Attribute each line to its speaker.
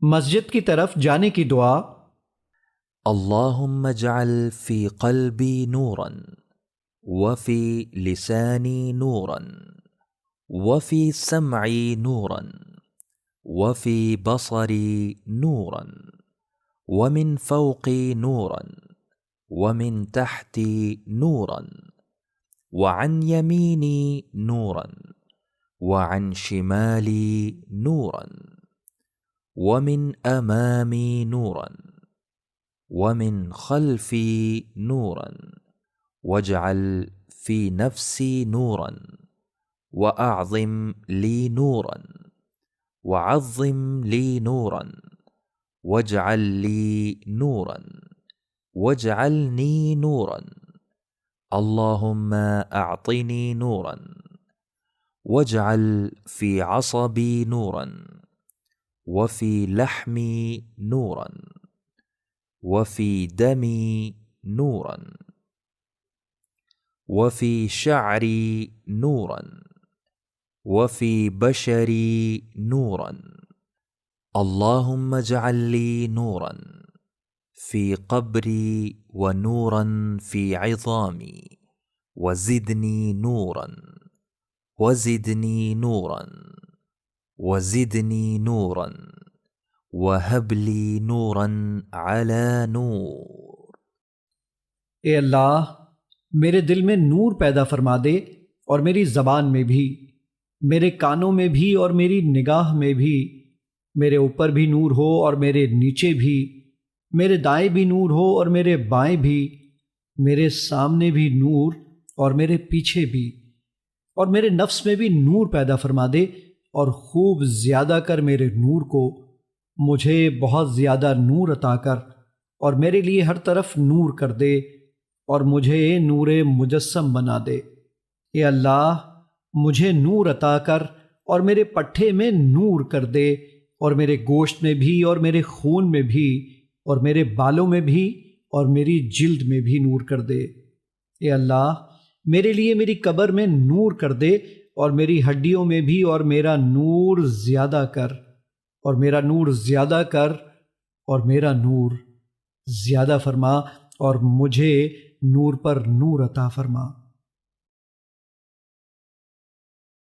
Speaker 1: مسجد کی طرف جانے کی دعا۔
Speaker 2: اللهم اجعل في قلبي نورا، وفي لساني نورا، وفي سمعي نورا، وفي بصري نورا، ومن فوقي نورا، ومن تحتي نورا، وعن يميني نورا، وعن شمالي نورا، ومن أمامي نورا، ومن خلفي نورا، واجعل في نفسي نورا، وأعظم لي نورا، وعظم لي نورا، واجعل لي نورا، واجعلني نورا، اللهم أعطني نورا، واجعل في عصبي نورا، وفي لحمي نورا، وفي دمي نورا، وفي شعري نورا، وفي بشري نورا، اللهم اجعل لي نورا في قبري، ونورا في عظامي، وزدني نورا، وزدني نورا، وزدني نورا، وهب لي نورا على نور۔
Speaker 1: اے اللہ میرے دل میں نور پیدا فرما دے، اور میری زبان میں بھی، میرے کانوں میں بھی، اور میری نگاہ میں بھی۔ میرے اوپر بھی نور ہو اور میرے نیچے بھی، میرے دائیں بھی نور ہو اور میرے بائیں بھی، میرے سامنے بھی نور اور میرے پیچھے بھی، اور میرے نفس میں بھی نور پیدا فرما دے، اور خوب زیادہ کر میرے نور کو۔ مجھے بہت زیادہ نور عطا کر، اور میرے لیے ہر طرف نور کر دے، اور مجھے نور مجسم بنا دے۔ اے اللہ مجھے نور عطا کر، اور میرے پٹھے میں نور کر دے، اور میرے گوشت میں بھی، اور میرے خون میں بھی، اور میرے بالوں میں بھی، اور میری جلد میں بھی نور کر دے۔ اے اللہ میرے لیے میری قبر میں نور کر دے، اور میری ہڈیوں میں بھی، اور میرا نور زیادہ کر، اور میرا نور زیادہ کر، اور میرا نور زیادہ فرما، اور مجھے نور پر نور عطا فرما۔